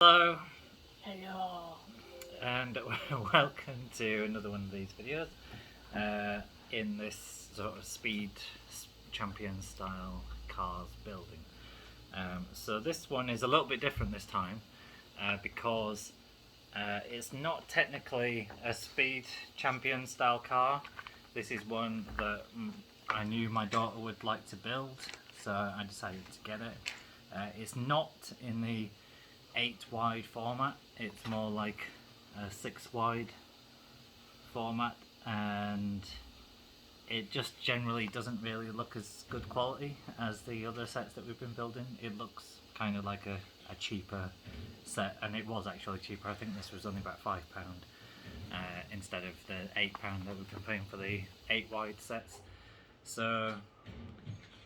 Hello, Hello. and welcome to another one of these videos in this sort of speed champion style cars building. So this one is a little bit different this time because it's not technically a speed champion style car. This is one that I knew my daughter would like to build, so I decided to get it. It's not in the 8 wide format, it's more like a 6 wide format, and it just generally doesn't really look as good quality as the other sets that we've been building. It looks kind of like a cheaper set, and it was actually cheaper. I think this was only about £5 instead of the £8 that we've been paying for the 8 wide sets. So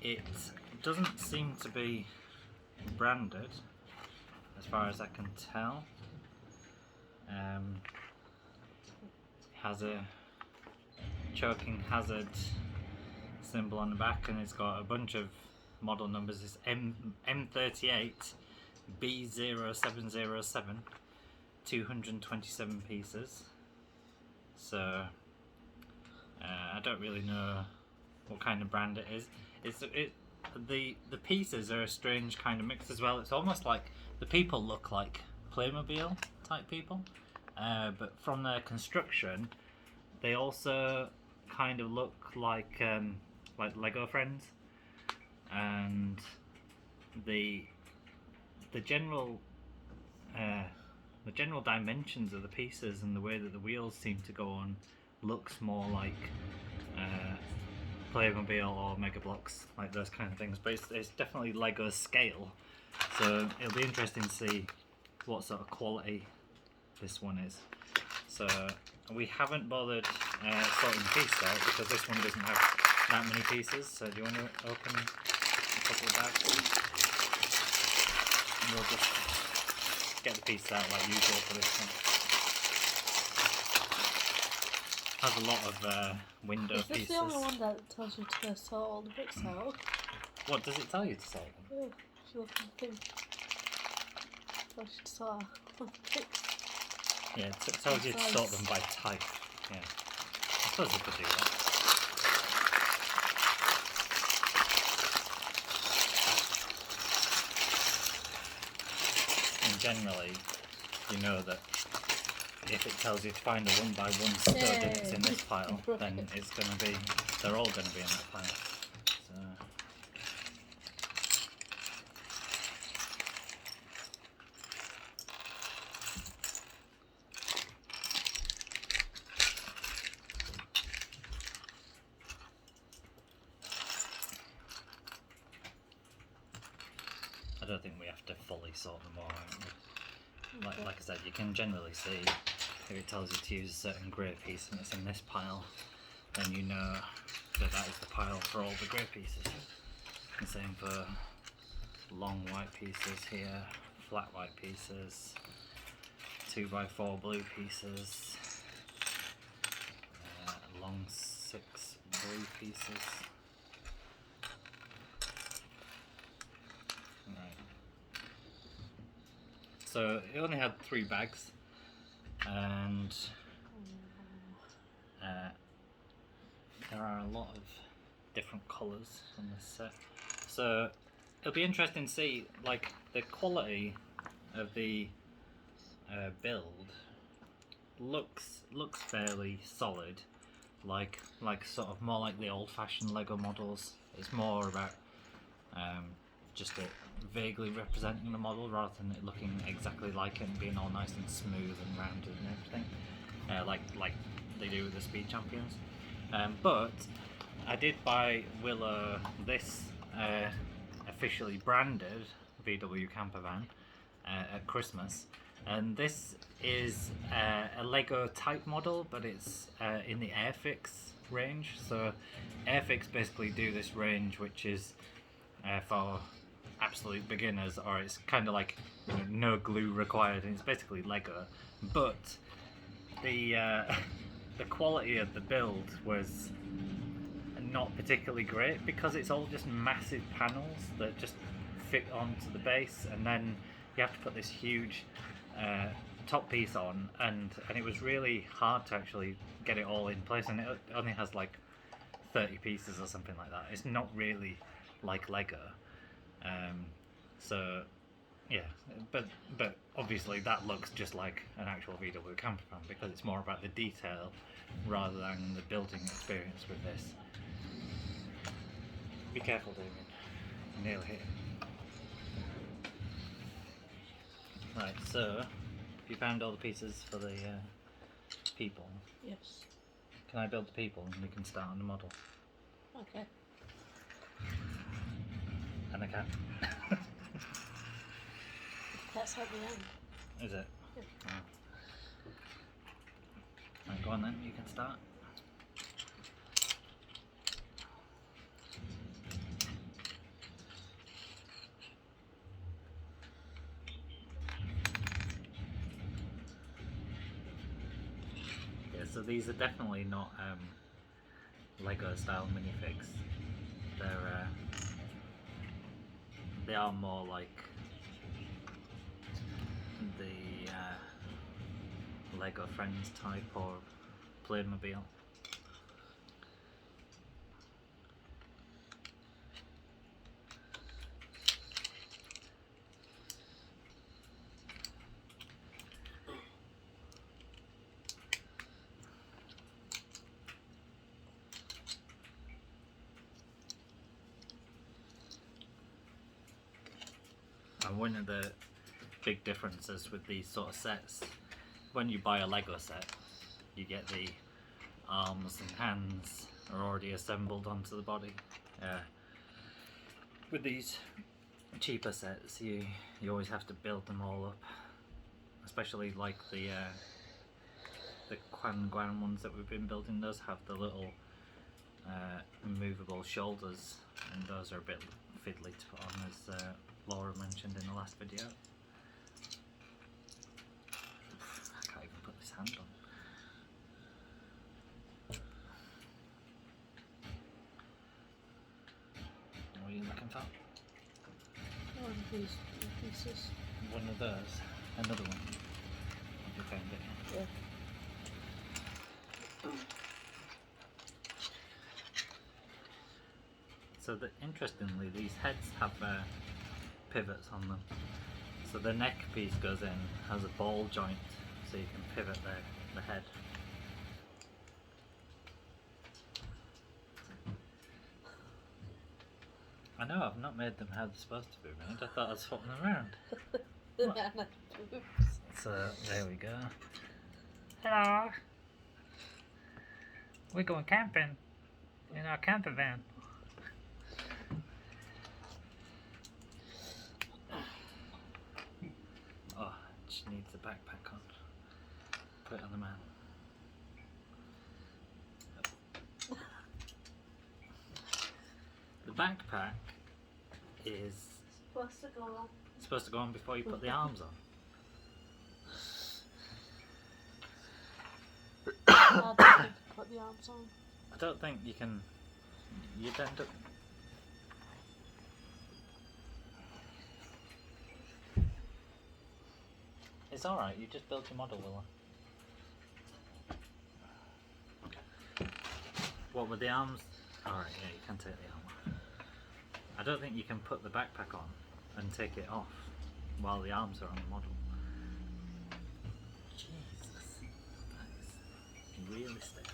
it doesn't seem to be branded as far as I can tell. Has a choking hazard symbol on the back, and it's got a bunch of model numbers. It's M38 B0707, 227 pieces. So I don't really know what kind of brand it is. The pieces are a strange kind of mix as well. It's almost like the people look like Playmobil type people, but from their construction they also kind of look like Lego friends, and the general dimensions of the pieces and the way that the wheels seem to go on looks more like Playmobil or Mega Bloks, like those kind of things, but it's definitely Lego scale, so it'll be interesting to see what sort of quality this one is. So we haven't bothered sorting the piece out because this one doesn't have that many pieces. So do you want to open a couple of bags? And we'll just get the piece out like usual for this one. Has a lot of window Is this pieces. the only one that tells you to sort all the bricks out? What does it tell you to sort them? Yeah, if you look at the thing. It tells you to sort all the bricks. Yeah, it tells you to sort them by type. Yeah, I suppose we could do that. And generally, you know that if it tells you to find a 1 by 1 stud and it's in this pile, then it's going to be, they're all going to be in that pile. So I don't think we have to fully sort them all out. Like I said, you can generally see if it tells you to use a certain grey piece and it's in this pile, then you know that is the pile for all the grey pieces. And same for long white pieces here, flat white pieces, 2 by 4 blue pieces, long 6 blue pieces. So it only had 3 bags, and there are a lot of different colours on this set. So it'll be interesting to see like the quality of the build looks fairly solid, like sort of more like the old-fashioned Lego models. It's more about just it vaguely representing the model rather than it looking exactly like it and being all nice and smooth and rounded and everything, like they do with the Speed Champions. But I did buy Willow this officially branded VW camper van at Christmas, and this is a Lego type model, but it's in the Airfix range. So Airfix basically do this range which is for absolute beginners, or it's kind of like, you know, no glue required, and it's basically Lego. But the quality of the build was not particularly great because it's all just massive panels that just fit onto the base, and then you have to put this huge top piece on, and it was really hard to actually get it all in place, and it only has like 30 pieces or something like that. It's not really like Lego. So yeah, but obviously that looks just like an actual VW camper van because it's more about the detail rather than the building experience with this. Be careful, Damien. You nearly hit him. Right, so you found all the pieces for the people. Yes. Can I build the people and we can start on the model? Okay. And I can. That's at the end. Is it? Yeah. Oh. Right, go on then, you can start. Yeah, so these are definitely not Lego style minifigs. They are more like the Lego Friends type or Playmobil. And one of the big differences with these sort of sets, when you buy a Lego set, you get the arms and hands are already assembled onto the body. With these cheaper sets, you always have to build them all up, especially like the Quan Guan ones that we've been building. Those have the little movable shoulders, and those are a bit fiddly to put on, as Laura mentioned in the last video. I can't even put this hand on. What are you looking for? One of these pieces. One of those. Another one. You found it. Yeah. So interestingly, these heads have pivots on them. So the neck piece goes in, has a ball joint, so you can pivot the head. I know, I've not made them how they're supposed to be made. I thought I'd swap them around. So there we go. Hello! We're going camping in our camper van. Oh, she needs a backpack on. Put it on the man. The backpack is supposed to go on before you put the arms on. I don't think you put the arms on. I don't think you can. You'd end up. It's alright, you just build your model, Willow. What with the arms? Alright, yeah, you can take the arm off. I don't think you can put the backpack on and take it off while the arms are on the model. Jesus, that is really stiff.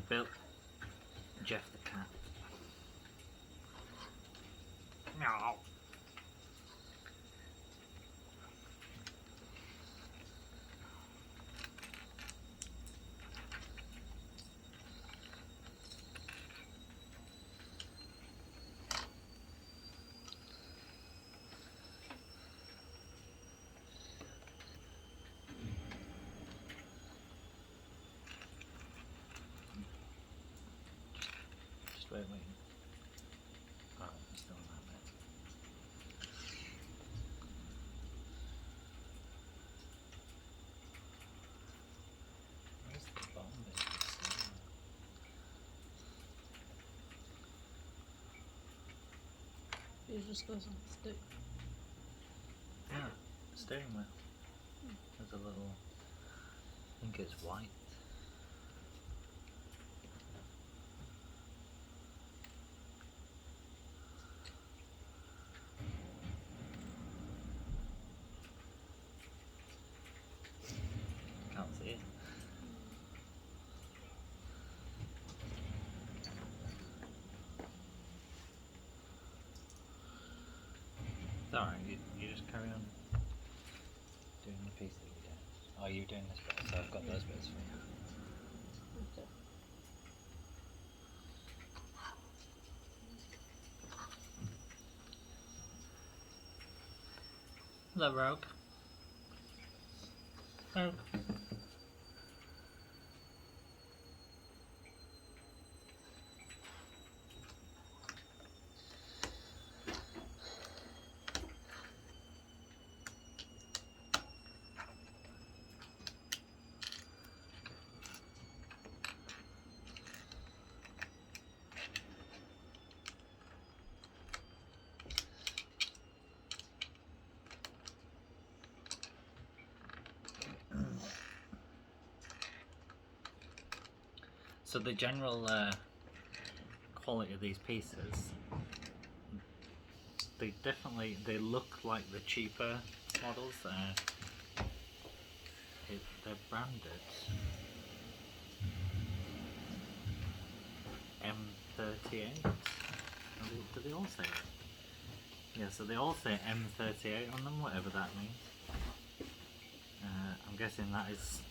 built Jeff the cat. Meow. Just wait. Oh, I'm still on that bit. Where's the bottom bit? It just goes on the stick. Yeah, steering wheel. There's a little, I think it's white. Can't see it. It's alright, you just carry on doing the piece that you did. Oh, you're doing this bit, so I've got those bits for you. Okay. Hello, Rogue. Rogue. So the general quality of these pieces, they look like the cheaper models. They're branded M38. Do they all say it? Yeah, so they all say M38 on them, whatever that means. I'm guessing that is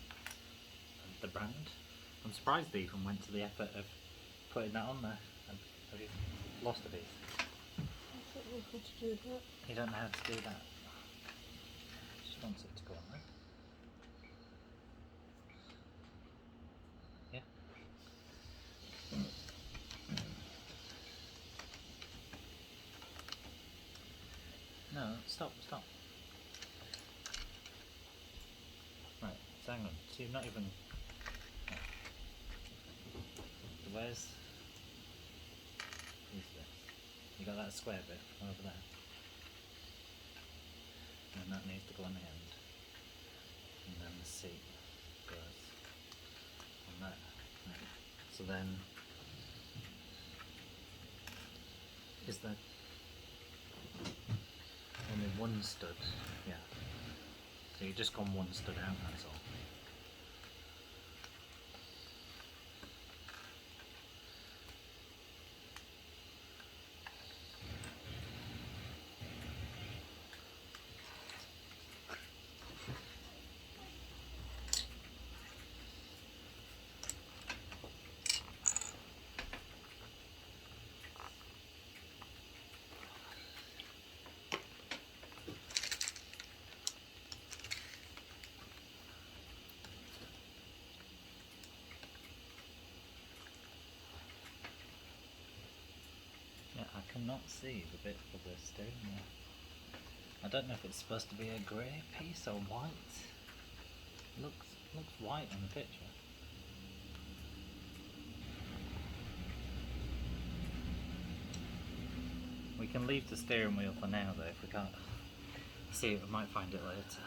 the brand. I'm surprised they even went to the effort of putting that on there. Have you lost a piece? I don't know how to do that. You don't know how to do that. Just wants it to go on there. Yeah. No, stop. Right, so hang on. So you've not even... Where's this? You got that square bit over there, and that needs to go on the end, and then the seat goes on there. Right. So then, is there only one stud? Yeah. So you've just gone one stud out, that's all. I cannot see the bit for the steering wheel. I don't know if it's supposed to be a grey piece or white. Looks white on the picture. We can leave the steering wheel for now though, if we can't see it, we might find it later.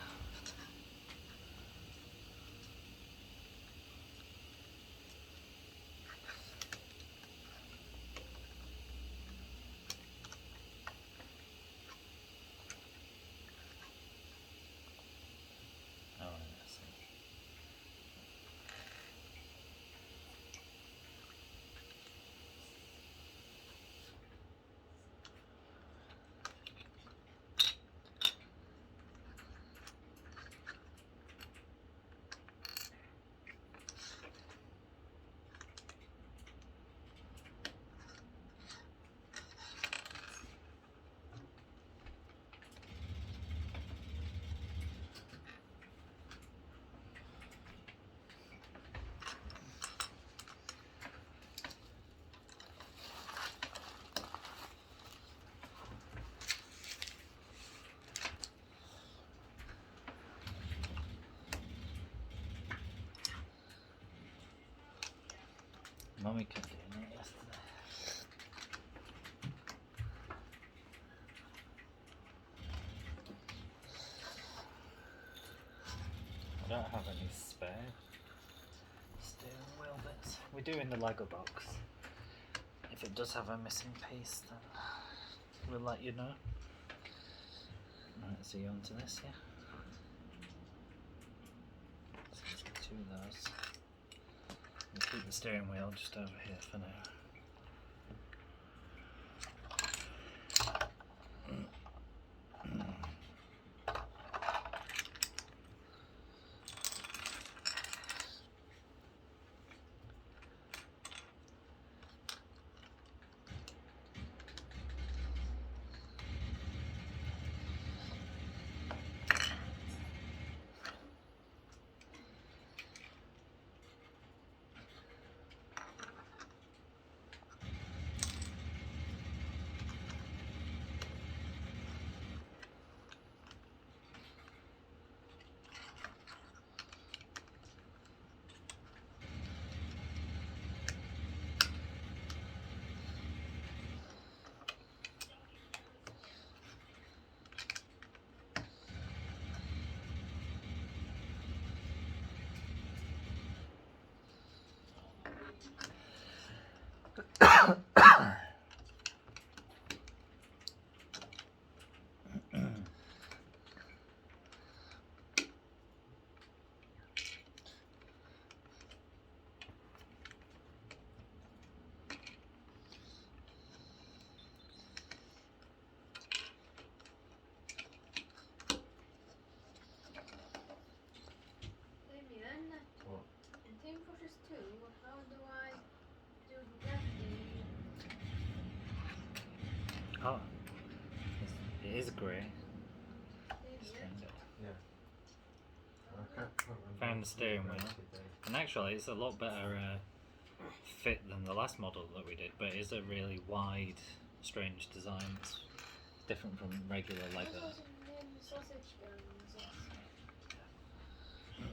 Mummy kept doing it yesterday. I don't have any spare steering wheel bits. We do in the Lego box. If it does have a missing piece, then we'll let you know. Right, so you onto this, yeah? So let's get 2 of those. We'll keep the steering wheel just over here for now. Oh, it is grey. Yeah. Found the steering wheel, and actually it's a lot better fit than the last model that we did, but it is a really wide, strange design. It's different from regular Lego.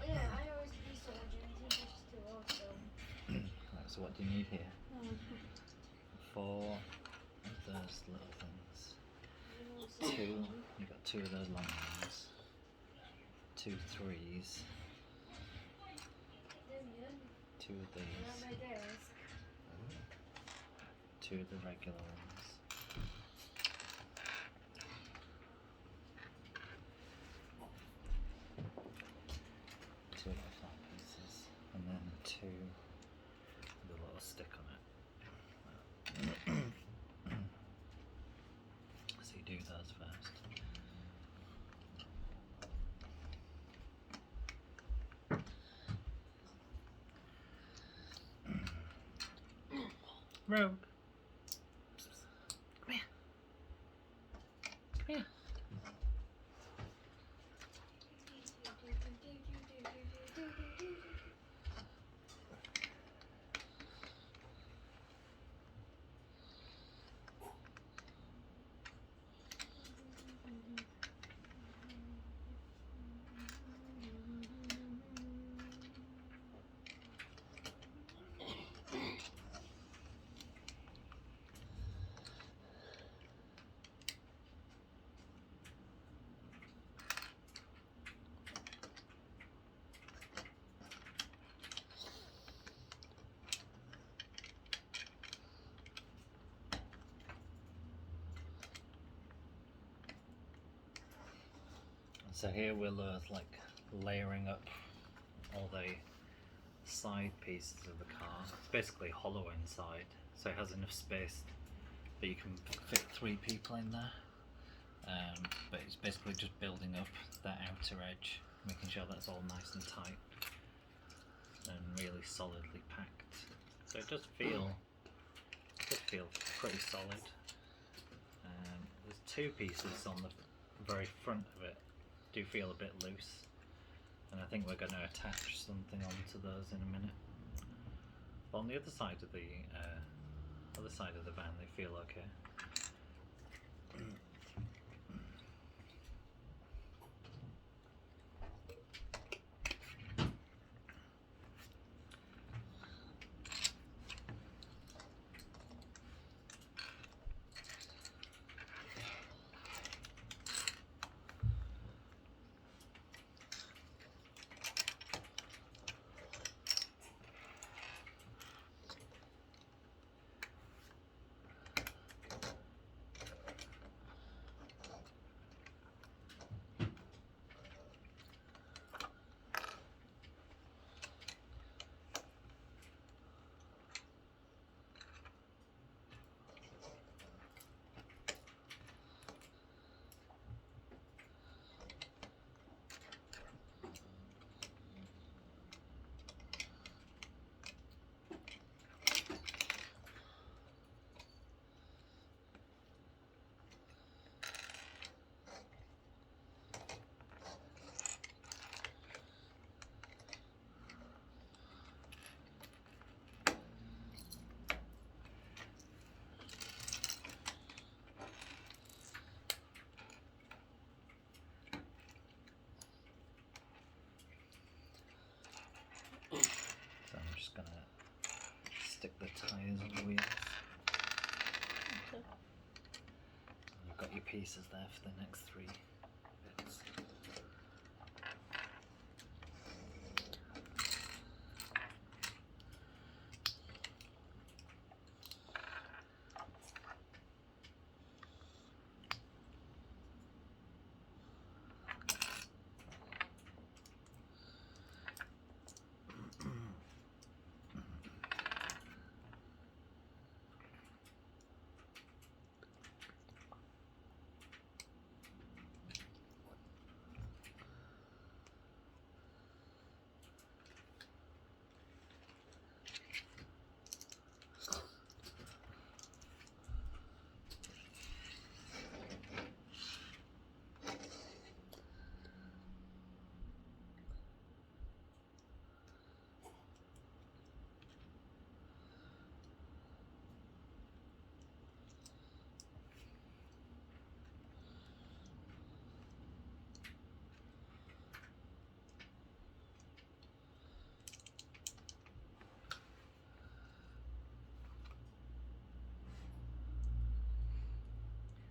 Yeah, I always do sausage and Team Fortress 2 also. Right, so what do you need here? 4 of those little things. 2, you've got 2 of those long ones. 2 3s. 2 of these. 2 of the regular ones. 2 of the flat pieces. And then 2 with a little stick on it. So you do those first. Rogue. Come here. Come here. So here we're like layering up all the side pieces of the car. It's basically hollow inside, so it has enough space that you can fit 3 people in there. But it's basically just building up that outer edge, making sure that's all nice and tight and really solidly packed. So it does feel pretty solid. There's 2 pieces on the very front of it. Do feel a bit loose, and I think we're going to attach something onto those in a minute. But on the other side of the van, they feel okay. stick the tyres on the wheels. Okay. You've got your pieces there for the next 3 bits.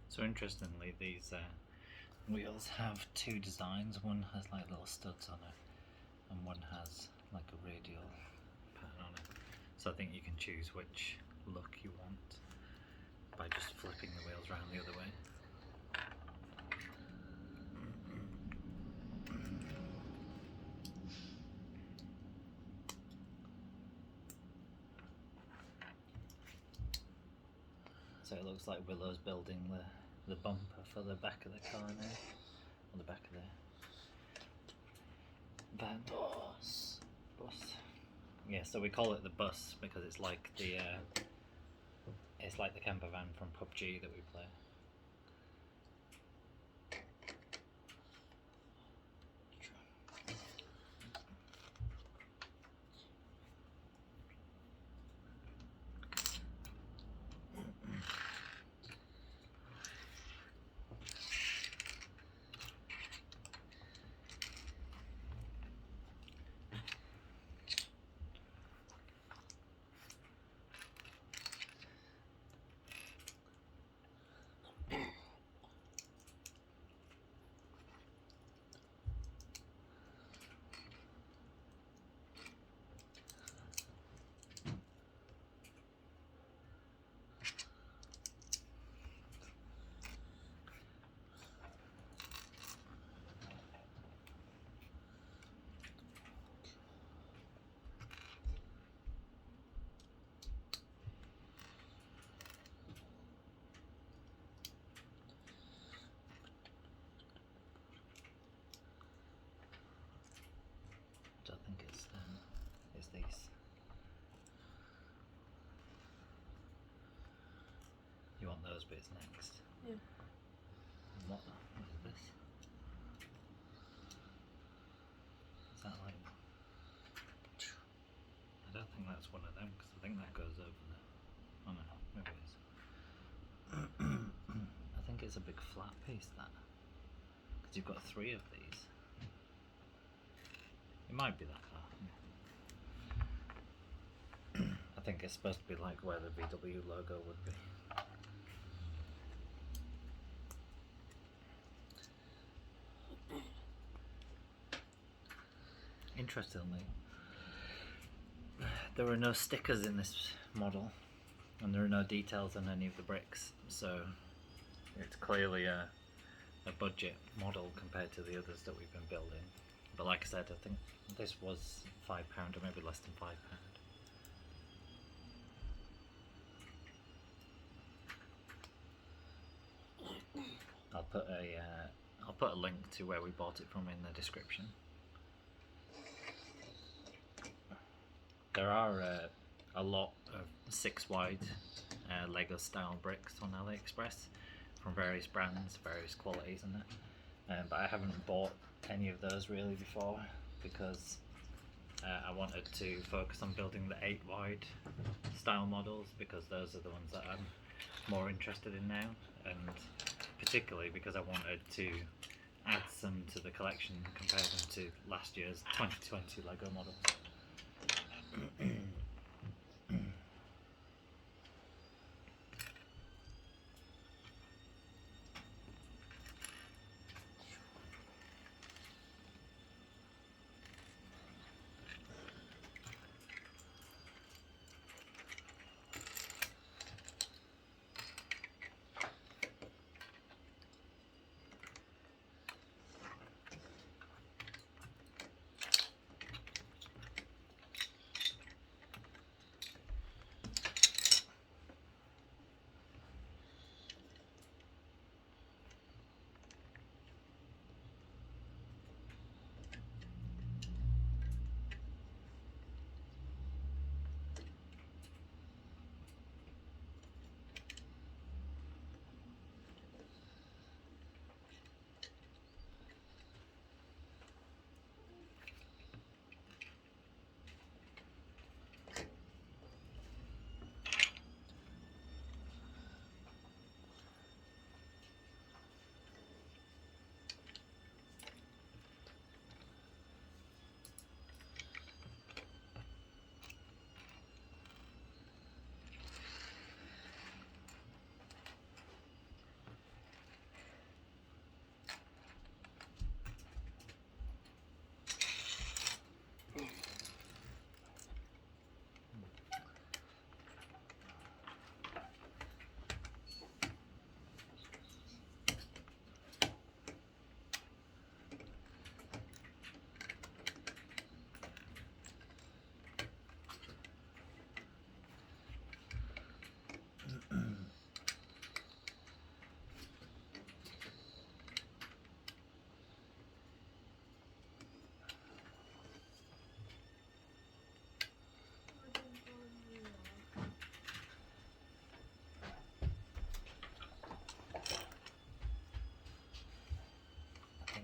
So interestingly, these wheels have 2 designs. One has like little studs on it, and one has like a radial pattern on it. So I think you can choose which look you want by just flipping the wheels around the other way. So it looks like Willow's building the bumper for the back of the car now, on the back of the van. Bus. Yeah, so we call it the bus because it's like the camper van from PUBG that we play. I think it's these. You want those bits next? Yeah. What is this? Is that like? I don't think that's one of them because I think that goes over there. Oh no, maybe it is. I think it's a big flat piece that. Because you've got 3 of these. It might be that car. Yeah. I think it's supposed to be like where the VW logo would be. Interestingly, there are no stickers in this model, and there are no details on any of the bricks, so it's clearly a budget model compared to the others that we've been building. But like I said, I think this was £5 or maybe less than £5. I'll put a link to where we bought it from in the description. There are a lot of 6 wide Lego style bricks on AliExpress from various brands, various qualities and that. But I haven't bought any of those really before because I wanted to focus on building the 8 wide style models because those are the ones that I'm more interested in now, and particularly because I wanted to add some to the collection and compare them to last year's 2020 Lego models.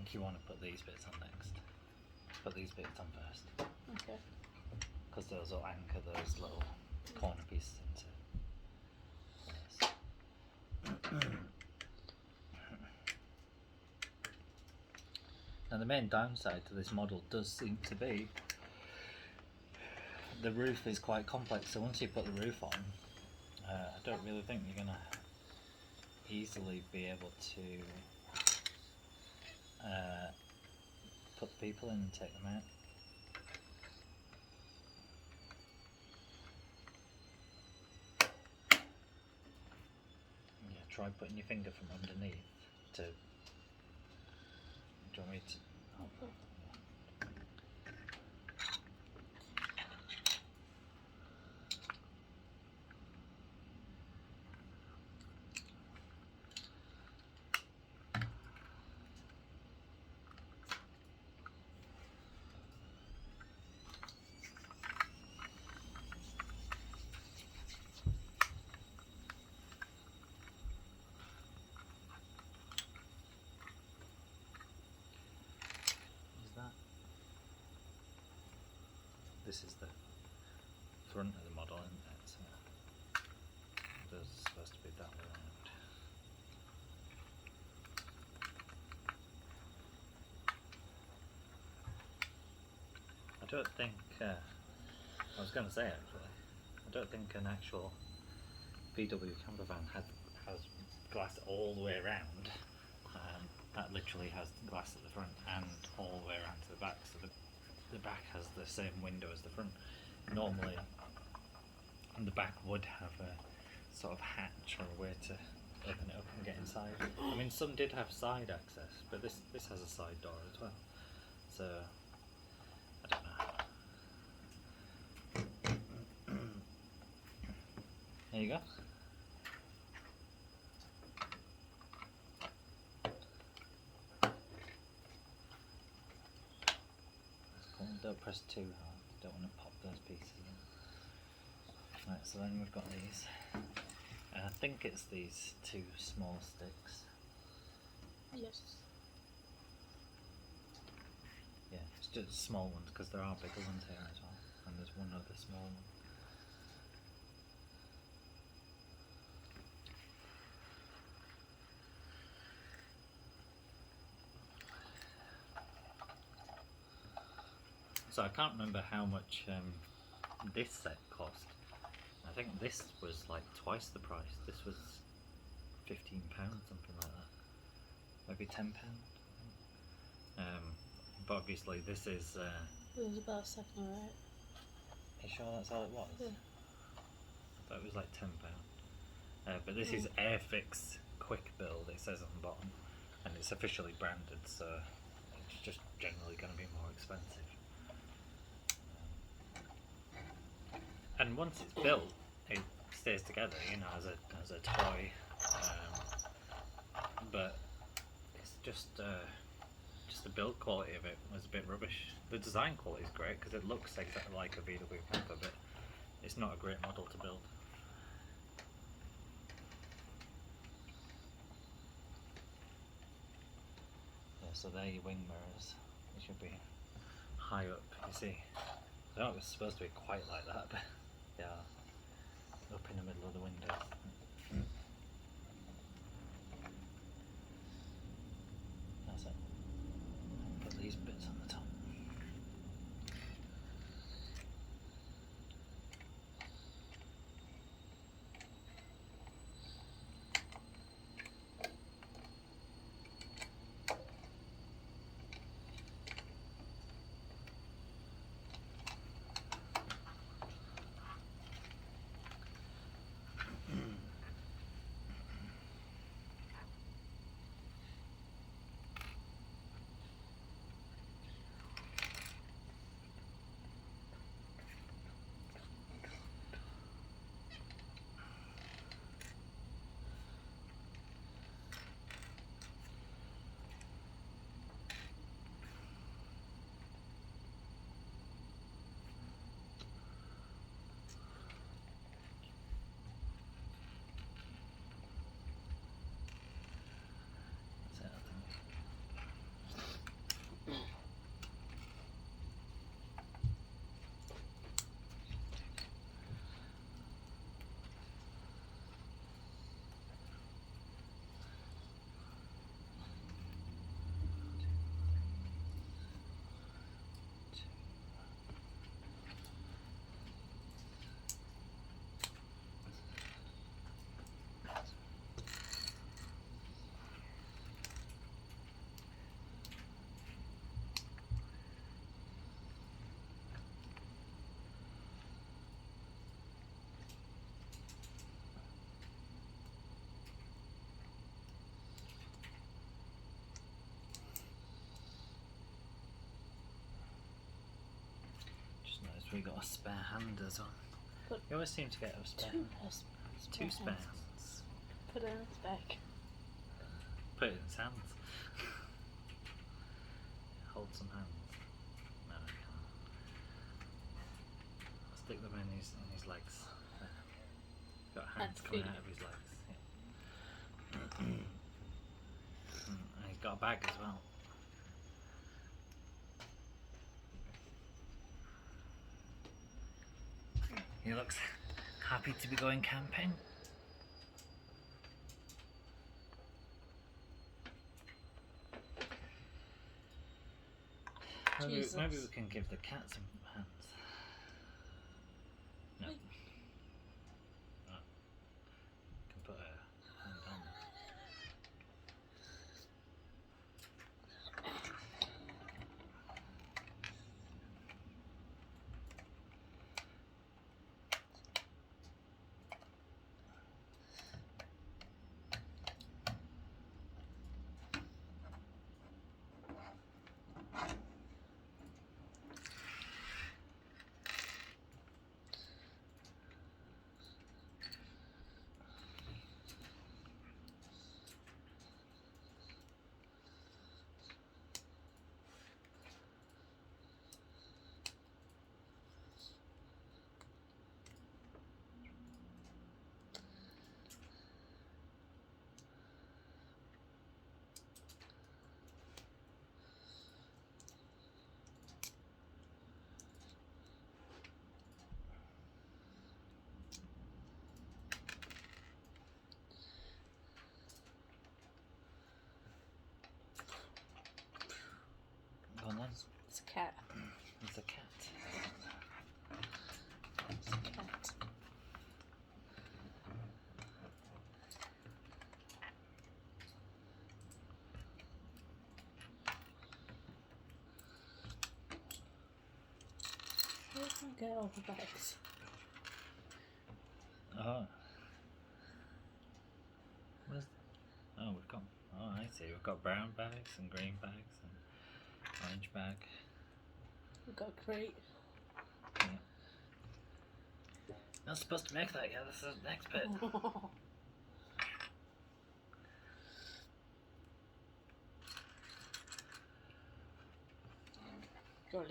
think you want to put these bits on next. Put these bits on first. Okay. Because those will anchor those little corner pieces into place. Now the main downside to this model does seem to be the roof is quite complex, so once you put the roof on, I don't really think you're going to easily be able to put people in and take them out. Yeah, try putting your finger from underneath to... Do you want me to... Oh. This is the front of the model, isn't it? So those are supposed to be that way around. I don't think, I was going to say actually, I don't think an actual VW camper van has glass all the way around. That literally has glass at the front and all the way around to the back, so the back has the same window as the front. Normally the back would have a sort of hatch or a way to open it up and get inside. I mean, some did have side access, but this has a side door as well, so I don't know. There you go. Don't press too hard, don't want to pop those pieces in. Right, so then we've got these. I think it's these two small sticks. Yes. Yeah, it's just small ones because there are bigger ones here as well, and there's one other small one. So I can't remember how much this set cost. I think this was like twice the price. This was £15, something like that. Maybe £10. But obviously this is... it was about a second, right? Are you sure that's all it was? Yeah. I thought it was like £10. But this is Airfix Quick Build, it says on the bottom. And it's officially branded, so it's just generally going to be more expensive. And once it's built, it stays together, you know, as a toy. But it's just the build quality of it was a bit rubbish. The design quality is great because it looks exactly like a VW camper, but it's not a great model to build. Yeah, so there are your wing mirrors. They should be high up, you see. I know it was supposed to be quite like that, but they are up in the middle of the window. That's it. Put these bits on the top. So we got a spare hand as well. But You always seem to get a spare two hand. Two spare spare hands. hands. Put it in its back. Put it in his hands. Hold some hands. No, I can't. I'll stick them in his legs. There. Got hands And coming feet. out of his legs. Yeah. And he's got a bag as well. He looks happy to be going camping. Jesus. Maybe we can give the cat some hands. No. Wait. Oh. Can put a hand on. Go on then. It's a cat. It's a cat. It's a cat. Where can I get all the bags? Oh. Where's... Oh, we've got... Oh, I see. We've got brown bags and green bags and orange bag. We've got a crate. Yeah. Not supposed to make that yet. This is the next bit. Hello.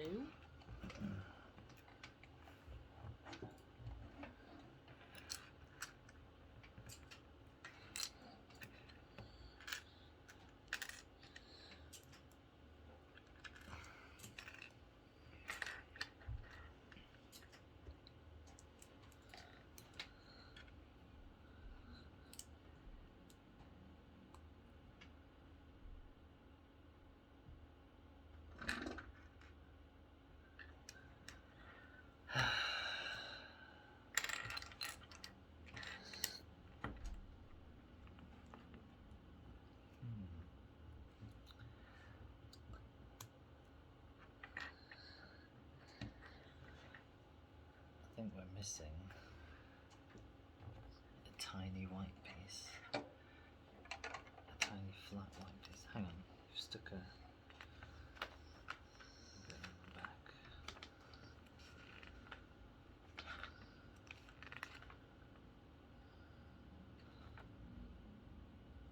I think we're missing a tiny white piece. A tiny flat white piece. Hang on, you've stuck a bit in the back.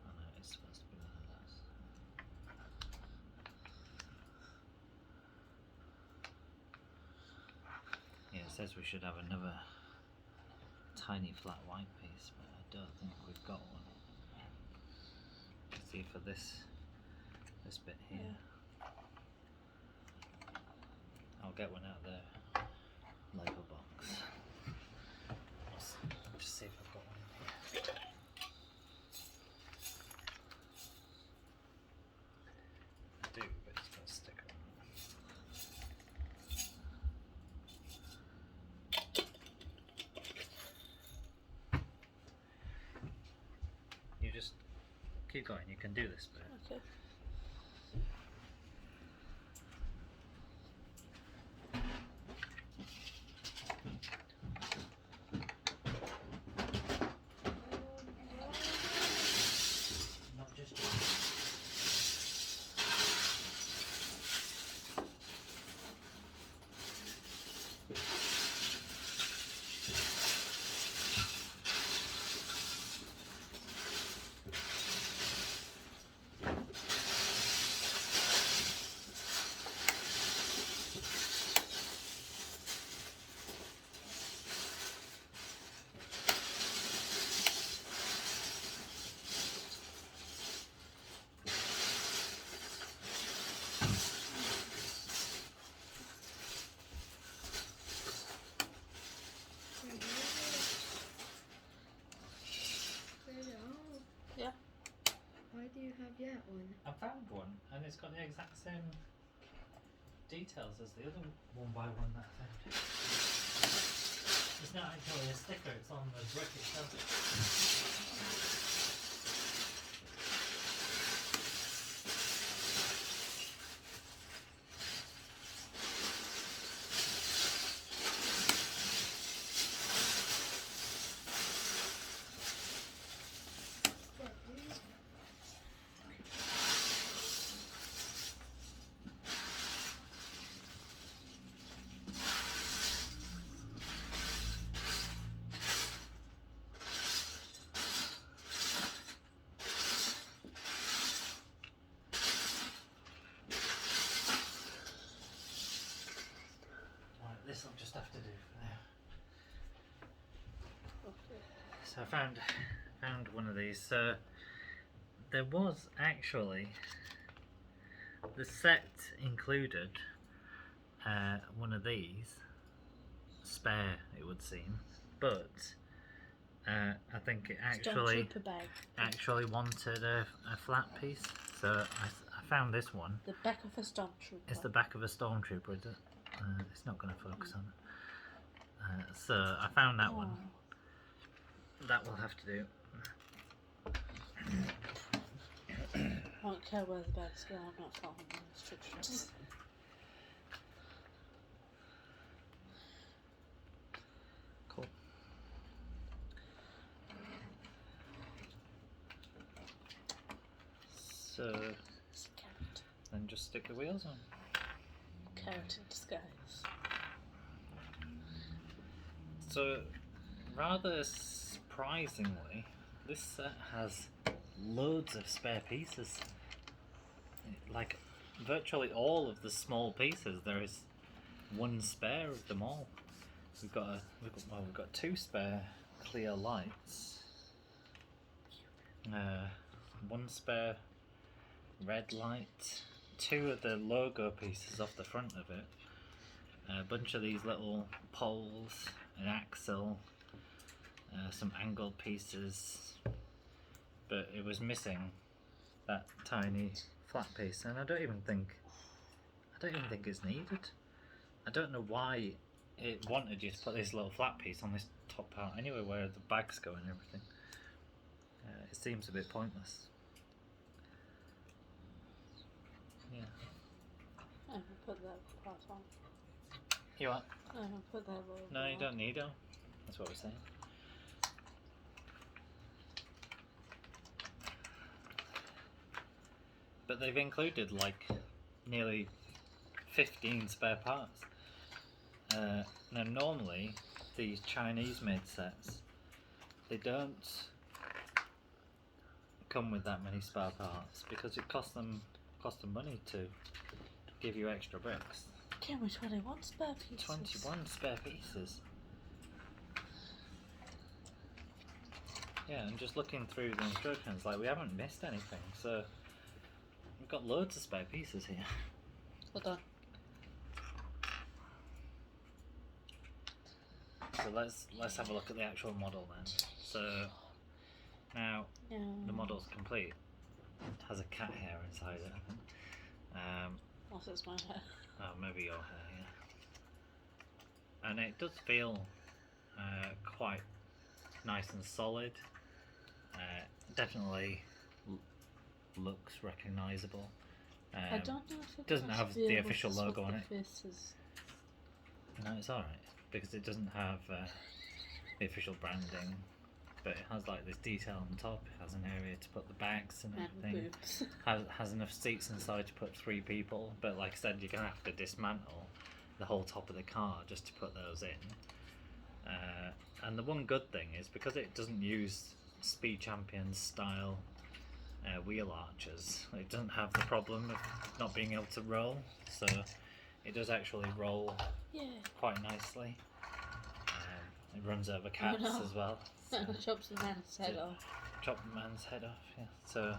Oh no, it's supposed to be one of those. Yeah, it says we should have another tiny flat white piece, but I don't think we've got one. Let's see for this bit here. Yeah. I'll get one out of the Lego box. Just see if I've got one in here. I do, but it's got a sticker on it. You just keep going, you can do this bit. Okay. Not just you. I found one, and it's got the exact same details as the other one by one that I found. It's not actually a sticker, it's on the brick itself. This I'll just have to do for now. Okay. So I found one of these. So there was actually the set included one of these spare, it would seem, but I think it actually wanted a flat piece. So I found this one. The back of a stormtrooper. It's the back of a stormtrooper, is it? It's not going to focus on it. So I found that one. That will have to do. I don't care where the bags go, I'm not following the instructions. Cool. So then just stick the wheels on. Carrot in disguise. So, rather surprisingly, this set has loads of spare pieces. Like, virtually all of the small pieces, there is one spare of them all. We've got two spare clear lights. One spare red light. Two of the logo pieces off the front of it, a bunch of these little poles, an axle, some angled pieces, but it was missing that tiny flat piece, and I don't even think it's needed. I don't know why it wanted you to put this little flat piece on this top part anyway, where the bags go and everything. It seems a bit pointless. Yeah. I'm gonna put that part on. You what? I'm gonna put that over. No, you don't need it. That's what we're saying. But they've included like nearly 15 spare parts. Now normally these Chinese made sets, they don't come with that many spare parts because it costs them money to give you extra bricks. Came with 21 spare pieces. 21 spare pieces. Yeah, and just looking through the instructions, like we haven't missed anything, so we've got loads of spare pieces here. Well done. So let's have a look at the actual model then. So now the model's complete. It has a cat hair inside it, I think. Also, it's my hair. Oh, maybe your hair, yeah. And it does feel quite nice and solid. Definitely looks recognisable. I don't know if it doesn't have the official logo on it. Faces. No, it's alright because it doesn't have the official branding, but it has like this detail on top. It has an area to put the bags and everything. Has enough seats inside to put 3 people, but like I said, you're gonna have to dismantle the whole top of the car just to put those in. And the one good thing is because it doesn't use Speed Champions style wheel arches, it doesn't have the problem of not being able to roll, so it does actually roll quite nicely. It runs over cats as well. So chops the man's head off. Chop the man's head off, yeah. So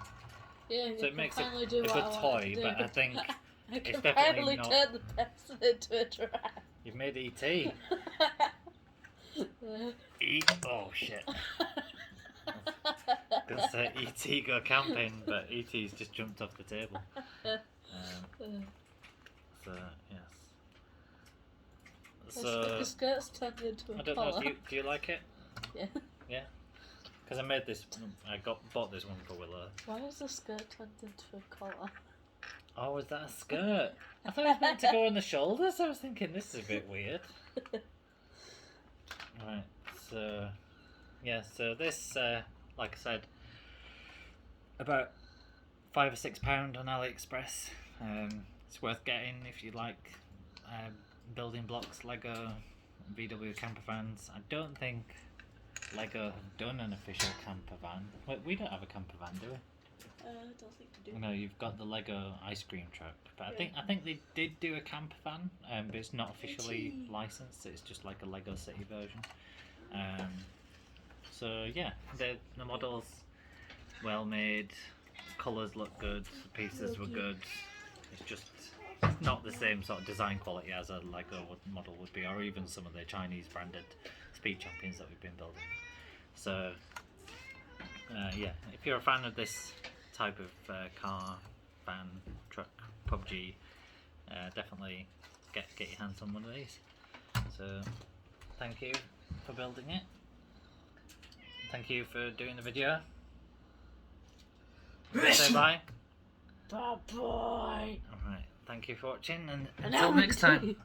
it makes it a do good toy, but I think I it's can definitely finally not. turn the person into a giraffe. You've made E.T. Oh shit. Because E.T. go camping, but E.T.'s just jumped off the table. So, yes. So, the skirt's turned into a I don't collar. know, do you like it? Yeah. Yeah? Because I made this, bought this one for Willow. Why is the skirt turned into a collar? Oh, is that a skirt? I thought it was meant to go on the shoulders. I was thinking, this is a bit weird. Right, so, yeah, so this, like I said, about £5 or £6 on AliExpress. It's worth getting if you like building blocks, Lego, VW camper vans. I don't think Lego have done an official camper van. Wait, we don't have a camper van, do we? I don't think we do. No, you've got the Lego ice cream truck, but I think they did do a camper van, but it's not officially licensed. It's just like a Lego City version. So yeah, the model's well made, colours look good, the pieces were good. It's just not the same sort of design quality as a Lego model would be, or even some of the Chinese branded Speed Champions that we've been building. So yeah, if you're a fan of this type of car, van, truck, PUBG, definitely get your hands on one of these. So thank you for building it. Thank you for doing the video. Say bye. Bye bye. Alright, thank you for watching, and until next time.